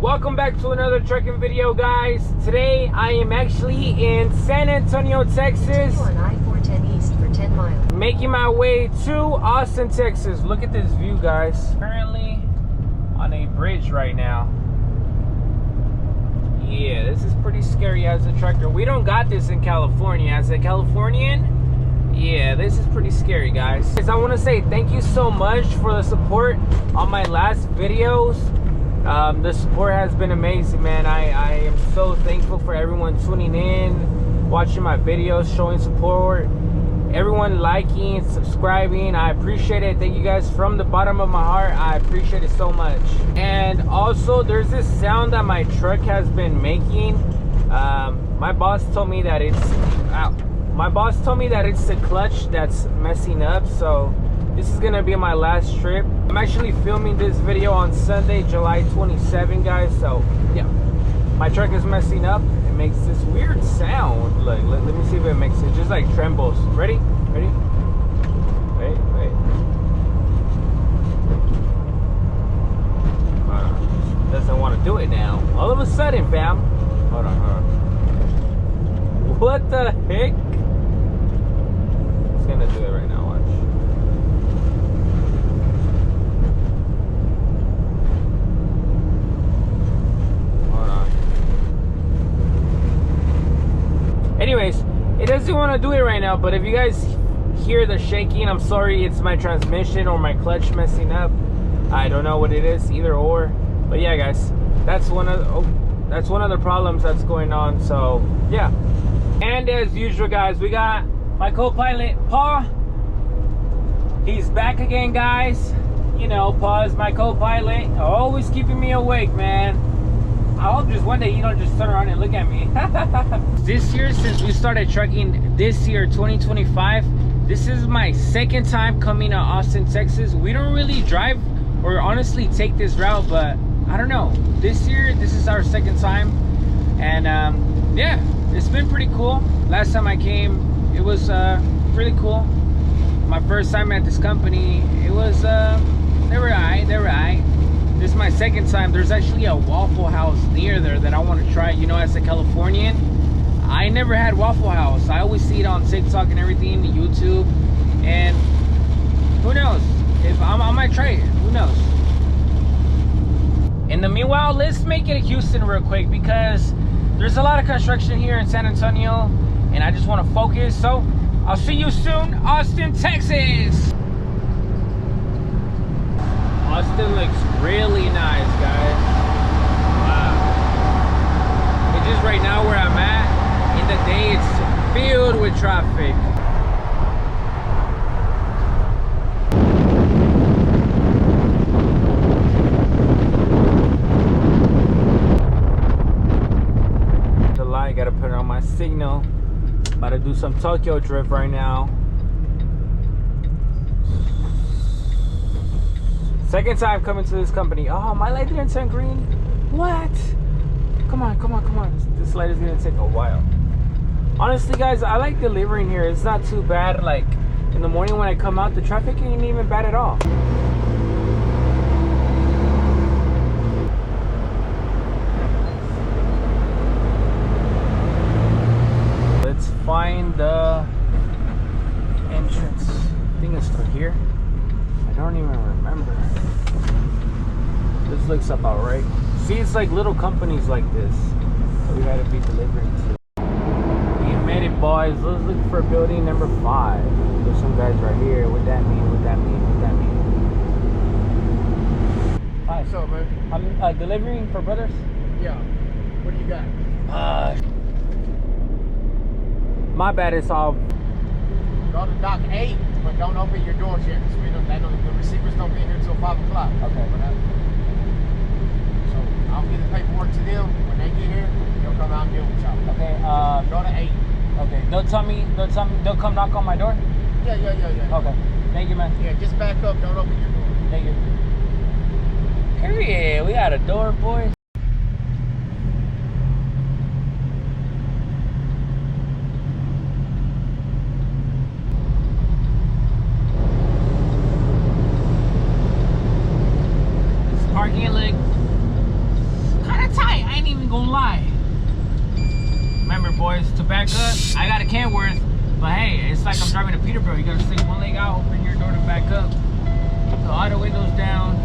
Welcome back to another trucking video, guys. Today I am actually in San Antonio, Texas. Continue on I-410 east for 10 miles. Making my way to Austin, Texas. Look at this view, guys. Currently on a bridge right now. Yeah, this is pretty scary as a trucker. We don't got this in California. As a Californian, yeah, this is pretty scary, guys. I want to say thank you so much for the support on my last videos. The support has been amazing, man. I am so thankful for everyone tuning in, watching my videos, showing support, everyone liking, subscribing. I appreciate it. Thank you guys from the bottom of my heart. I appreciate it so much. And also, there's this sound that my truck has been making. My boss told me that it's the clutch that's messing up. So this is gonna be my last trip. I'm actually filming this video on Sunday, July 27, guys. So yeah, my truck is messing up. It makes this weird sound. Like, let me see if it makes it. Just like trembles. Ready? Ready? Wait. Doesn't want to do it now. All of a sudden, fam. Hold on. What the heck? It's gonna do it right now. Watch. Anyways, it doesn't want to do it right now, but if you guys hear the shaking, I'm sorry. It's my transmission or my clutch messing up. I don't know what it is, either or. But yeah, guys, that's one of the problems that's going on. So yeah, and as usual, guys, we got my co-pilot Paul. He's back again, guys. You know, Paul is my co-pilot, always keeping me awake, man. I hope just one day you don't just turn around and look at me. This year, since we started trucking this year, 2025, this is my second time coming to Austin, Texas. We don't really drive or honestly take this route, but I don't know. This year, this is our second time. And yeah, it's been pretty cool. Last time I came, it was really cool. My first time at this company, it was, they were alright. This is my second time. There's actually a Waffle House near there that I want to try. You know, as a Californian, I never had Waffle House. I always see it on TikTok and everything, YouTube. And who knows? If I might try it. Who knows? In the meanwhile, let's make it to Houston real quick because there's a lot of construction here in San Antonio and I just want to focus. So I'll see you soon, Austin, Texas. Austin looks really nice, guys. Wow. It's just right now where I'm at. In the day, it's filled with traffic. The light, gotta put it on my signal. About to do some Tokyo drift right now. Second time coming to this company. Oh, my light didn't turn green. What? Come on. This light is gonna take a while. Honestly, guys, I like delivering here. It's not too bad. Like in the morning when I come out, the traffic ain't even bad at all. Let's find the entrance. I think it's through here. I don't even remember. This looks about right. See, it's like little companies like this that we gotta be delivering to. We made it, boys. Let's look for building number 5. There's some guys right here. What that mean? Hi. What's up, man? I'm delivering for brothers. Yeah. What do you got? My bad. It's all. Go to dock 8, but don't open your doors yet. So the receivers don't get here until 5 o'clock. Okay. So I'll give the paperwork to them. When they get here, they'll come out and deal with y'all. Okay. Go to 8. Okay. They'll come knock on my door. Yeah. Okay. Thank you, man. Yeah, just back up. Don't open your door. Thank you. Period. We got a door, boys. ain't gonna lie. Remember, boys, to back up, I got a Kenworth, but hey, it's like I'm driving a Peterbilt. You gotta stick one leg out, open your door to back up. So all the windows down.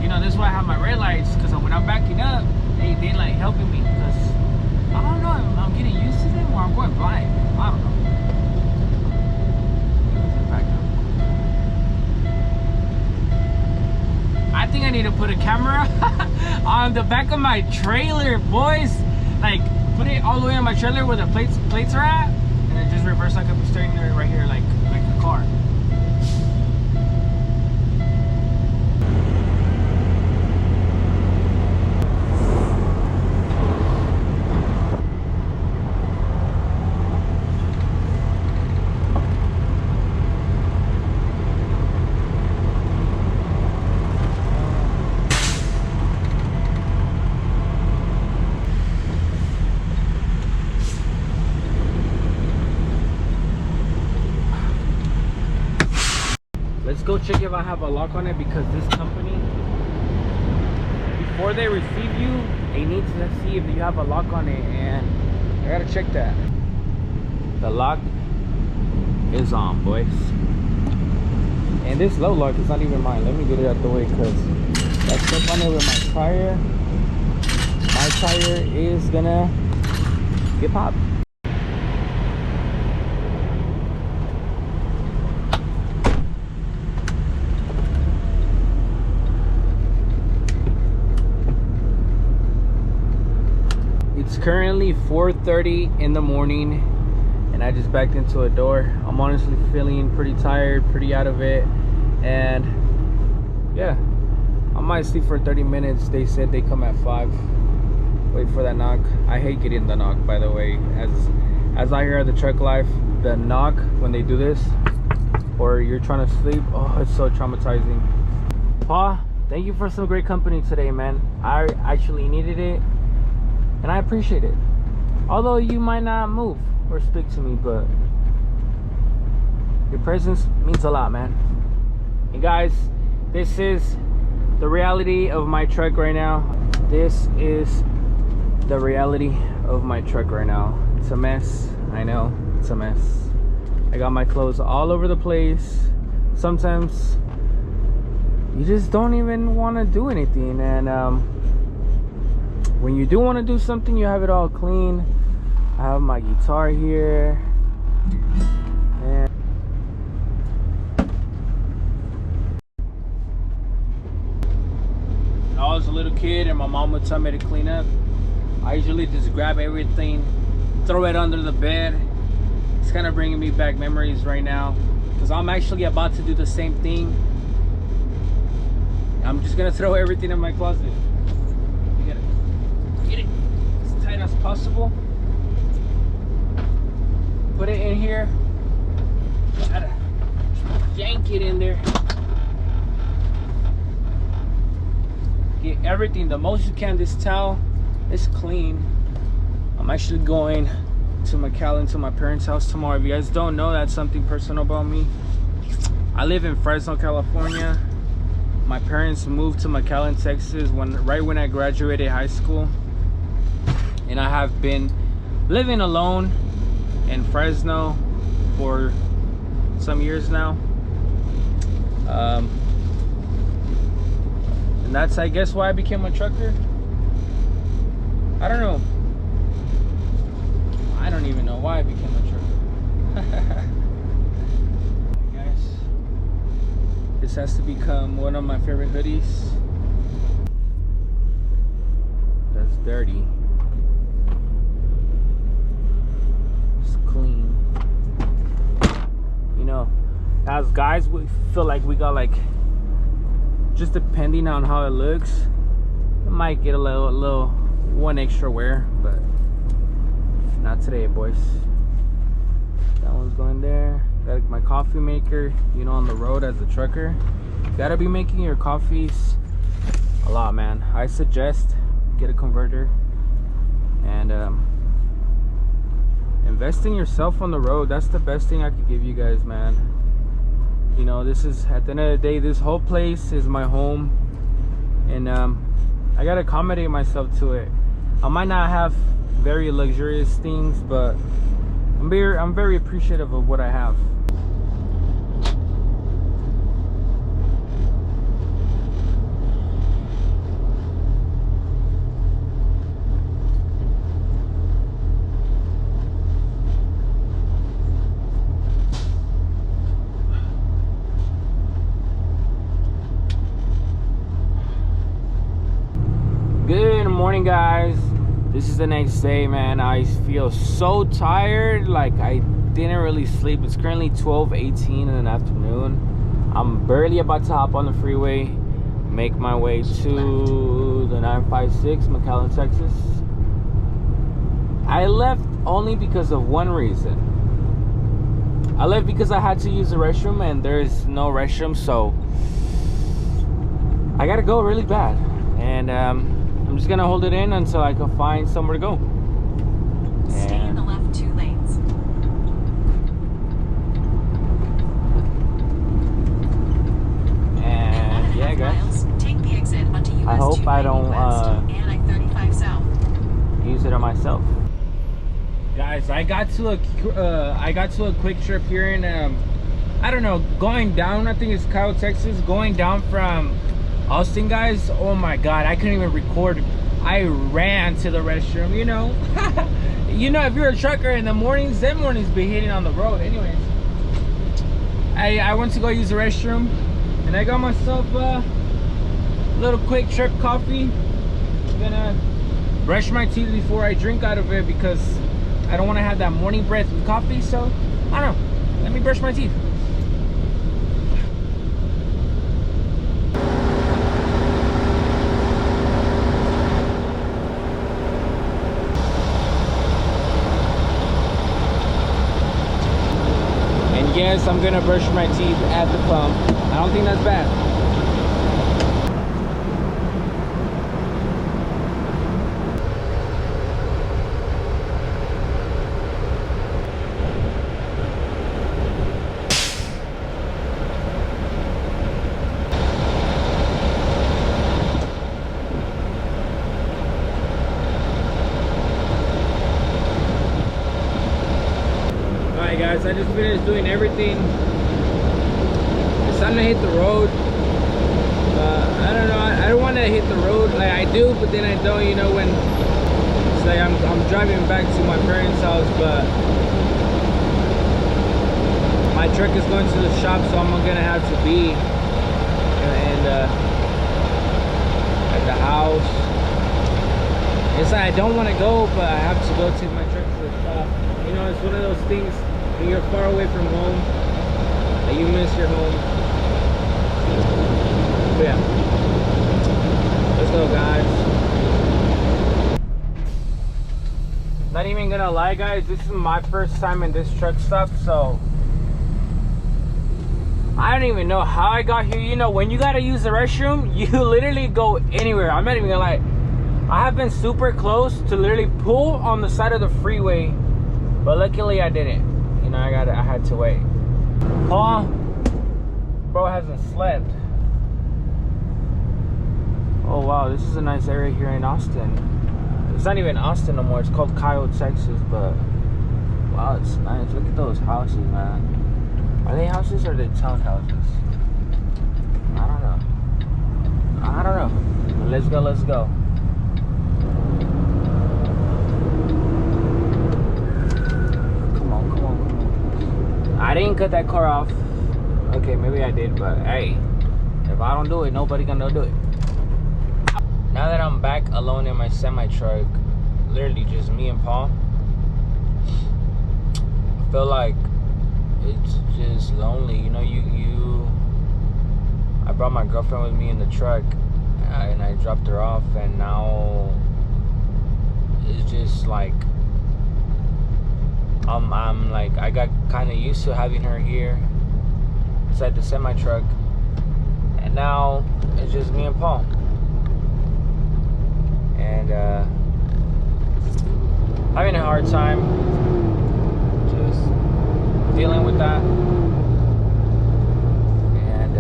You know, this is why I have my red lights, because when I'm backing up, they like helping me, because I don't know, I'm getting used to them or I'm going blind. I don't know. I think I need to put a camera on the back of my trailer, boys. Like, put it all the way on my trailer where the plates are at, and then just reverse like I'm steering there right here, like a car. Let's go check if I have a lock on it, because this company, before they receive you, they need to see if you have a lock on it, and I gotta check that. The lock is on, boys. And this low lock is not even mine. Let me get it out the way, because I step on it with my tire. My tire is gonna get popped. It's currently 4:30 in the morning, and I just backed into a door. I'm honestly feeling pretty tired, pretty out of it, and yeah, I might sleep for 30 minutes. They said they come at 5. Wait for that knock. I hate getting the knock, by the way. As I hear the truck life, the knock when they do this, or you're trying to sleep, oh, it's so traumatizing. Pa, thank you for some great company today, man. I actually needed it, and I appreciate it. Although you might not move or speak to me, but your presence means a lot, man. And guys, this is the reality of my truck right now. This is the reality of my truck right now. It's a mess. I know, it's a mess. I got my clothes all over the place. Sometimes you just don't even want to do anything, and when you do want to do something, you have it all clean. I have my guitar here, and I was a little kid and my mom would tell me to clean up. I usually just grab everything, throw it under the bed. It's kind of bringing me back memories right now, because I'm actually about to do the same thing. I'm just gonna throw everything in my closet. Get it as tight as possible. Put it in here. Gotta yank it in there. Get everything the most you can. This towel is clean. I'm actually going to McAllen, to my parents' house tomorrow. If you guys don't know, that's something personal about me. I live in Fresno, California. My parents moved to McAllen, Texas right when I graduated high school. And I have been living alone in Fresno for some years now. And that's, I guess, why I became a trucker. I don't know. I don't even know why I became a trucker. Guys, this has to become one of my favorite hoodies. That's dirty. It's clean. You know, as guys, we feel like we got like, just depending on how it looks, it might get a little one extra wear, but not today, boys. That one's going there. Got my coffee maker. You know, on the road as a trucker, you gotta be making your coffees a lot, man. I suggest get a converter and invest in yourself on the road. That's the best thing I could give you guys, man. You know, this is, at the end of the day, this whole place is my home, and I gotta accommodate myself to it. I might not have very luxurious things, but I'm very appreciative of what I have. Good morning, guys. This is the next day, man. I feel so tired, like I didn't really sleep. It's currently 12:18 in the afternoon. I'm barely about to hop on the freeway, make my way to the 956 McAllen, Texas. I left only because of one reason. I left because I had to use the restroom and there's no restroom, so I gotta go really bad. And I'm just gonna hold it in until I can find somewhere to go. Stay in the left 2 lanes. And yeah, guys. Take the exit onto US I hope I don't and I-35 south. use it on myself. Guys, I got to a quick trip here in I don't know, going down, I think it's Kyle, Texas, going down from Austin, guys. Oh my god, I couldn't even record. I ran to the restroom, you know. You know, if you're a trucker in the mornings, them mornings be hitting on the road. Anyways, I went to go use the restroom and I got myself a little quick trip coffee. I'm gonna brush my teeth before I drink out of it because I don't want to have that morning breath with coffee. So I don't know, let me brush my teeth. Yes, I'm gonna brush my teeth at the pump. I don't think that's bad. Guys, I just finished doing everything. It's time to hit the road. I don't know, I don't want to hit the road. Like I do, but then I don't, you know, when it's like I'm driving back to my parents' house, but my truck is going to the shop, so I'm gonna have to be at the house. It's like I don't want to go, but I have to go take my truck to the shop. You know, it's one of those things. When you're far away from home, and you miss your home. But yeah, let's go, guys. Not even gonna lie, guys, this is my first time in this truck stop, so I don't even know how I got here. You know, when you gotta use the restroom, you literally go anywhere. I'm not even gonna lie, I have been super close to literally pull on the side of the freeway, but luckily I didn't. You know, I had to wait. Paul, bro hasn't slept. Oh wow, this is a nice area here in Austin. It's not even Austin no more. It's called Kyle, Texas, but wow, it's nice. Look at those houses, man. Are they houses or are they townhouses? I don't know. I don't know. But let's go. Let's go. I didn't cut that car off. Okay, maybe I did, but hey, if I don't do it, nobody gonna do it. Now that I'm back alone in my semi-truck, literally just me and Paul, I feel like it's just lonely. You know, I brought my girlfriend with me in the truck and I dropped her off, and now it's just like I'm like, I got kind of used to having her here inside the semi-truck, and now it's just me and Paul, and having a hard time just dealing with that. And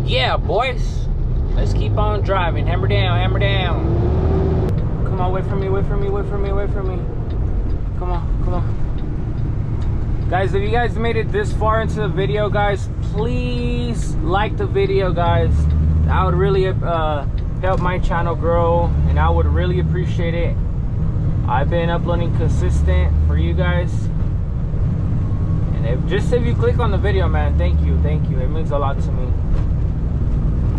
yeah, boys, let's keep on driving. Hammer down, hammer down. wait for me, wait for me, wait for me, wait for me. Come on, come on. Guys, if you guys made it this far into the video, guys, please like the video, guys. That would really help my channel grow, and I would really appreciate it. I've been uploading consistent for you guys. And if you click on the video, man, thank you. It means a lot to me.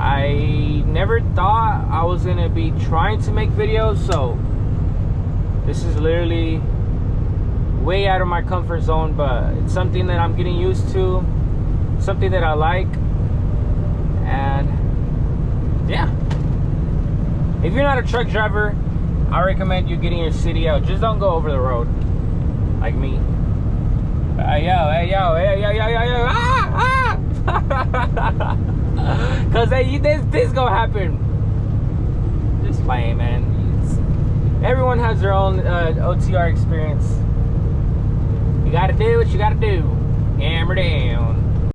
I never thought I was gonna be trying to make videos, so this is literally way out of my comfort zone, but it's something that I'm getting used to, something that I like. And yeah, if you're not a truck driver, I recommend you getting your city out. Just don't go over the road like me. Hey yo, ah! Cause this gonna happen. Just playing, man. Everyone has their own OTR experience. You gotta do what you gotta do. Hammer down.